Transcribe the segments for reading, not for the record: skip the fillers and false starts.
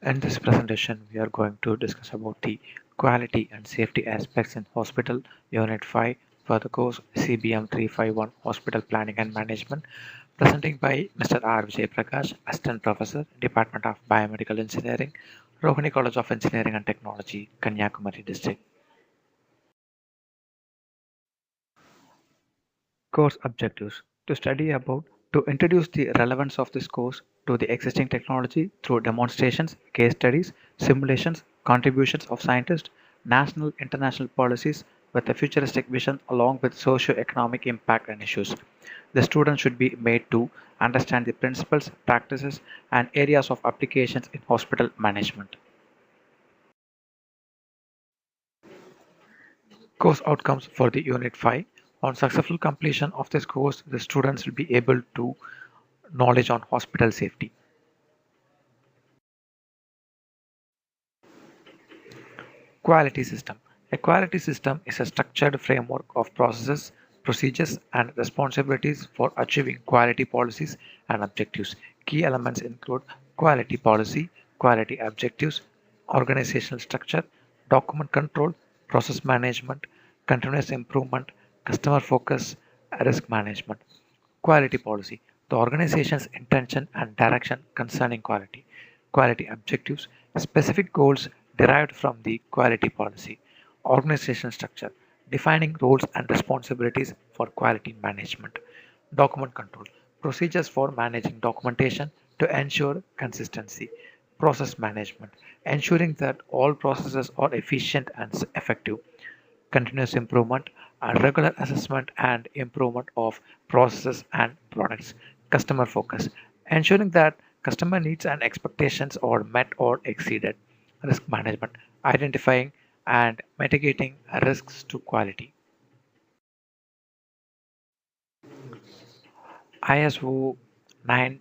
In this presentation, we are going to discuss about the quality and safety aspects in Hospital Unit 5 for the course Cbm351 Hospital Planning and Management, presenting by Mr. R. Vijay Prakash, Assistant Professor, Department of Biomedical Engineering, Rohini College of Engineering and Technology, Kanyakumari District. Course objectives to introduce the relevance of this course to the existing technology through demonstrations, case studies, simulations, contributions of scientists, national international policies with a futuristic vision along with socio-economic impact and issues. The students should be made to understand the principles, practices, and areas of applications in hospital management. Course outcomes for the Unit 5. On successful completion of this course, the students will be able to knowledge on hospital safety. Quality system. A quality system is a structured framework of processes, procedures, and responsibilities for achieving quality policies and objectives. Key elements include quality policy, quality objectives, organizational structure, document control, process management, continuous improvement, customer focus, risk management. Quality policy. The organization's intention and direction concerning quality. Quality objectives. Specific goals derived from the quality policy. Organizational structure. Defining roles and responsibilities for quality management. Document control. Procedures for managing documentation to ensure consistency. Process management. Ensuring that all processes are efficient and effective. Continuous improvement, a regular assessment and improvement of processes and products. Customer focus, ensuring that customer needs and expectations are met or exceeded. Risk management, identifying and mitigating risks to quality. ISO 9000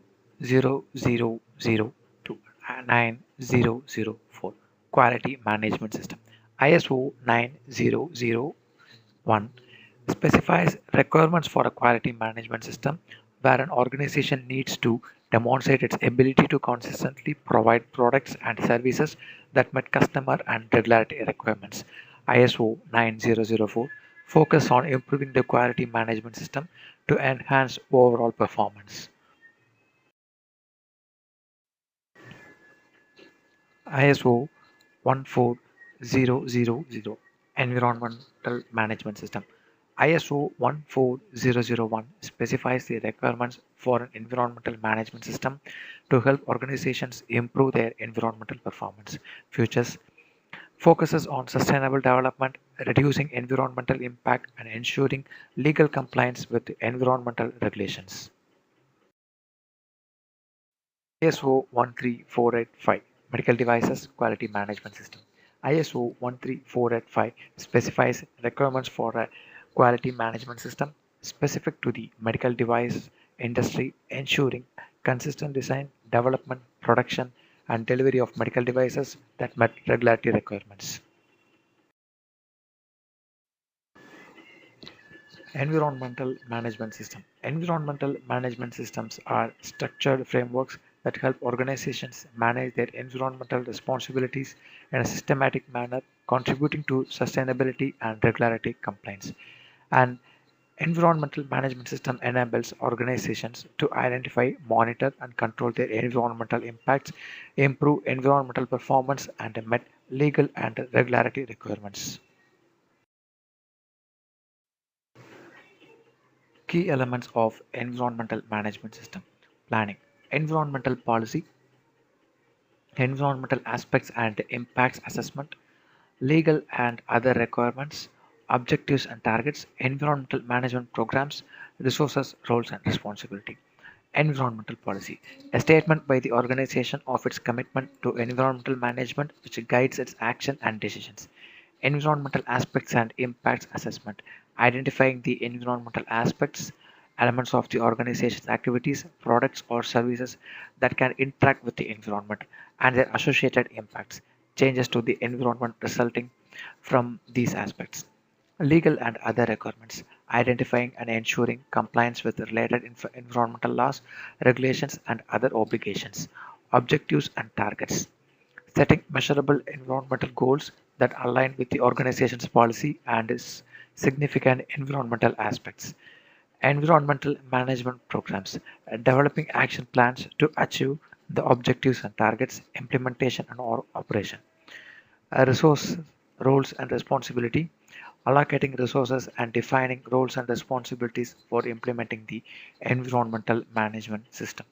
to 9004 Quality Management System. ISO 9001 specifies requirements for a quality management system where an organization needs to demonstrate its ability to consistently provide products and services that meet customer and regulatory requirements. ISO 9004 focus on improving the quality management system to enhance overall performance. ISO 14000 Environmental Management System. ISO 14001 specifies the requirements for an environmental management system to help organizations improve their environmental performance. Features focuses on sustainable development, reducing environmental impact, and ensuring legal compliance with environmental regulations. ISO 13485 Medical Devices Quality Management System. ISO 13485 specifies requirements for a quality management system specific to the medical device industry, ensuring consistent design, development, production, and delivery of medical devices that met regulatory requirements. Environmental Management System. Environmental management systems are structured frameworks that help organizations manage their environmental responsibilities in a systematic manner, contributing to sustainability and regulatory compliance. An environmental management system enables organizations to identify, monitor, and control their environmental impacts, improve environmental performance, and meet legal and regulatory requirements. Key elements of environmental management system. Planning, environmental policy, environmental aspects and impacts assessment, legal and other requirements, objectives and targets, environmental management programs, resources, roles and responsibility. Environmental policy, a statement by the organization of its commitment to environmental management which guides its action and decisions. Environmental aspects and impacts assessment, identifying the environmental aspects, elements of the organization's activities, products, or services that can interact with the environment and their associated impacts, changes to the environment resulting from these aspects. Legal and other requirements, identifying and ensuring compliance with related environmental laws, regulations, and other obligations. Objectives and targets, Setting measurable environmental goals that align with the organization's policy and its significant environmental aspects. Environmental management programs, developing action plans to achieve the objectives and targets, implementation and operation. Resource roles and responsibility, allocating resources and defining roles and responsibilities for implementing the environmental management system.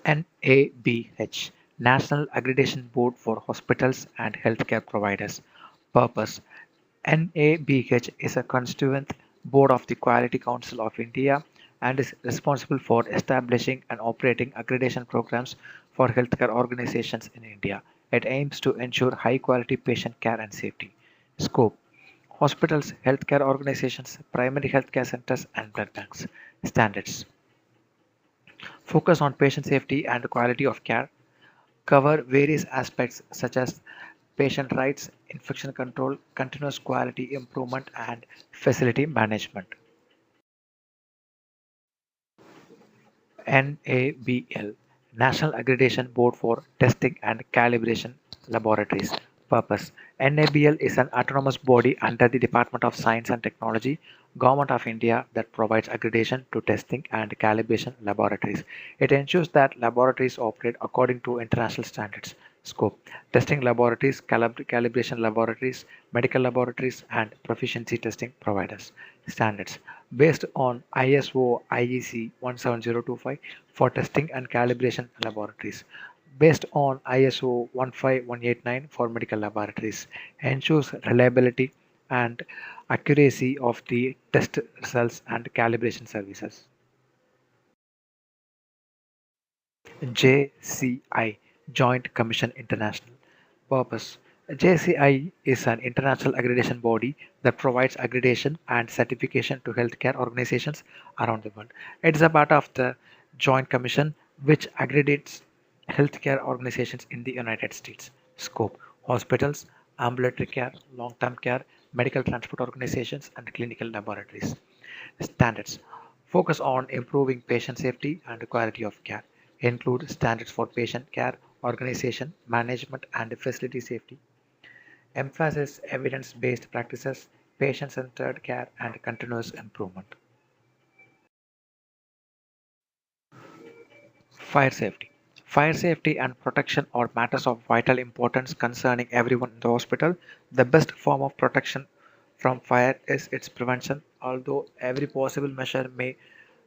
NABH, National Accreditation Board for Hospitals and Healthcare Providers. Purpose: NABH is a constituent board of the Quality Council of India and is responsible for establishing and operating accreditation programs for healthcare organizations in India. It aims to ensure high quality patient care and safety. Scope: hospitals, healthcare organizations, primary healthcare centers, and blood banks. Standards: focus on patient safety and quality of care, cover various aspects such as patient rights, infection control, continuous quality improvement, and facility management. NABL, National Accreditation Board for Testing and Calibration Laboratories. Purpose: NABL is an autonomous body under the Department of Science and Technology, Government of India, that provides accreditation to testing and calibration laboratories. It ensures that laboratories operate according to international standards. Scope: testing laboratories, calibration laboratories, medical laboratories, and proficiency testing providers. Standards: based on ISO IEC 17025 for testing and calibration laboratories, based on ISO 15189 for medical laboratories, ensures reliability and accuracy of the test results and calibration services. JCI, Joint Commission International. Purpose: JCI is an international accreditation body that provides accreditation and certification to healthcare organizations around the world. It is a part of the Joint Commission which accreditates healthcare organizations in the United States. Scope: hospitals, ambulatory care, long term care, medical transport organizations, and clinical laboratories. Standards: focus on improving patient safety and quality of care. Include standards for patient care, organization, management, and facility safety. Emphasize evidence-based practices, patient-centered care, and continuous improvement. Fire safety. Fire safety and protection are matters of vital importance concerning everyone in the hospital. The best form of protection from fire is its prevention, although every possible measure may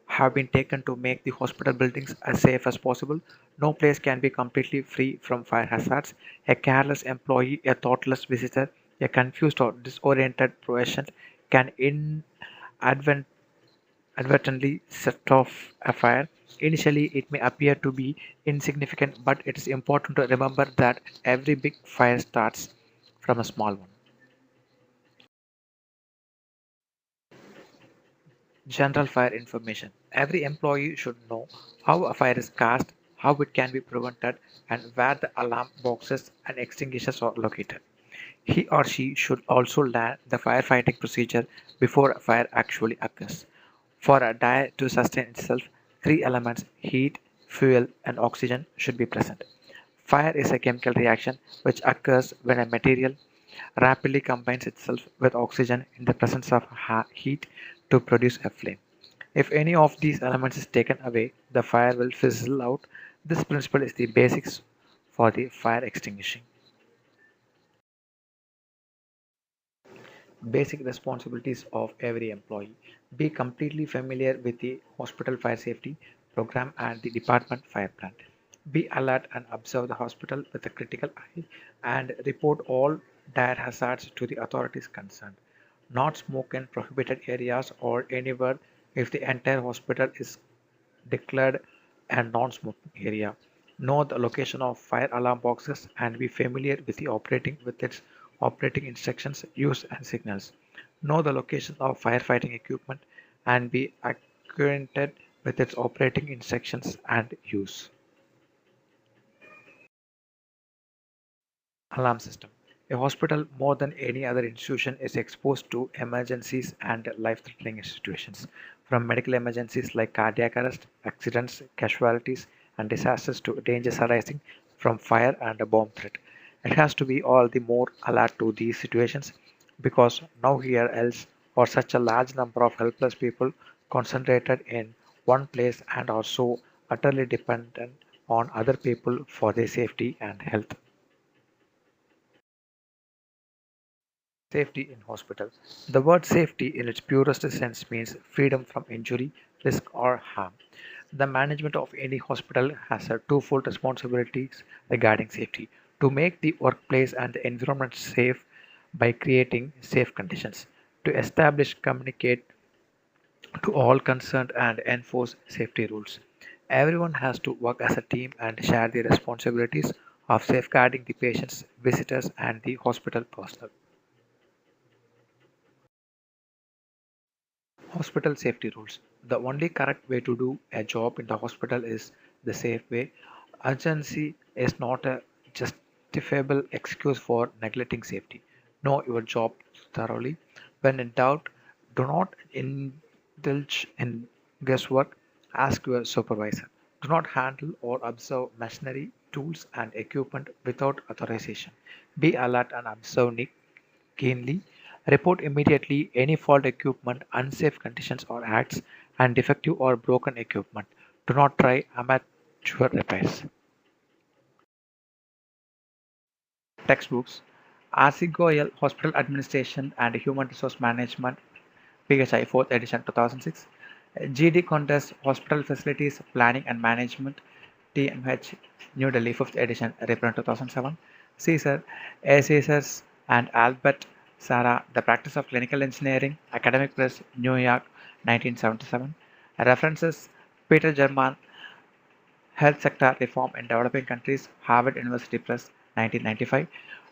have been taken to make the hospital buildings as safe as possible. No place can be completely free from fire hazards. A careless employee, a thoughtless visitor, a confused or disoriented patient can inadvertently set off a fire. Initially, it may appear to be insignificant, but it is important to remember that every big fire starts from a small one. General fire information. Every employee should know how a fire is caused, how it can be prevented, and where the alarm boxes and extinguishers are located. He or she should also learn the firefighting procedure before a fire actually occurs. For a dire to sustain itself, three elements: heat, fuel, and oxygen should be present. Fire is a chemical reaction which occurs when a material rapidly combines itself with oxygen in the presence of heat to produce a flame. If any of these elements is taken away, the fire will fizzle out. This principle is the basics for the fire extinguishing. Basic responsibilities of every employee. Be completely familiar with the hospital fire safety program and the department fire plan. Be alert and observe the hospital with a critical eye and report all dire hazards to the authorities concerned. Not smoke in prohibited areas or anywhere if the entire hospital is declared a non-smoking area. Know the location of fire alarm boxes and be familiar with its operating instructions, use and signals. Know the location of firefighting equipment and be acquainted with its operating instructions and use. Alarm system. A hospital, more than any other institution, is exposed to emergencies and life threatening situations. From medical emergencies like cardiac arrest, accidents, casualties, and disasters to dangers arising from fire and a bomb threat. It has to be all the more alert to these situations because now here else are such a large number of helpless people concentrated in one place and are so utterly dependent on other people for their safety and health. Safety in hospital. The word safety in its purest sense means freedom from injury, risk or harm. The management of any hospital has a twofold responsibilities regarding safety: to make the workplace and the environment safe by creating safe conditions, to establish, communicate to all concerned and enforce safety rules. Everyone has to work as a team and share the responsibilities of safeguarding the patients, visitors and the hospital personnel. Hospital safety rules. The only correct way to do a job in the hospital is the safe way. Urgency is not a justifiable excuse for neglecting safety. Know your job thoroughly. When in doubt, do not indulge in guesswork. Ask your supervisor. Do not handle or observe machinery, tools, and equipment without authorization. Be alert and observe keenly. Report immediately any fault equipment, unsafe conditions or acts, and defective or broken equipment. Do not try amateur repairs. Textbooks: RCGOL Hospital Administration and Human Resource Management, PHI 4th edition 2006. GD Contest Hospital Facilities Planning and Management, TMH New Delhi 5th edition, reprint 2007. Caesar, A. Caesars and Albert Sarah, The Practice of Clinical Engineering, Academic Press, New York 1977. References: Peter German, Health Sector Reform in Developing Countries, Harvard University Press, 1995.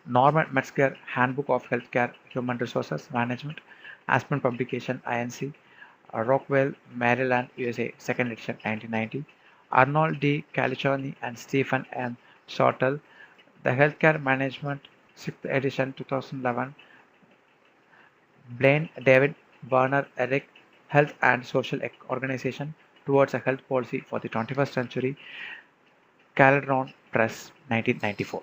Norman Metzger, Handbook of Healthcare Human Resources Management, Aspen Publication, INC, Rockwell, Maryland, USA, 2nd edition, 1990. Arnold D. Calicioni and Stephen M. Shortell, The Healthcare Management, 6th edition, 2011. Blaine, David, Werner, Eric, Health and Social Organization Towards a Health Policy for the 21st Century, Calderon Press, 1994.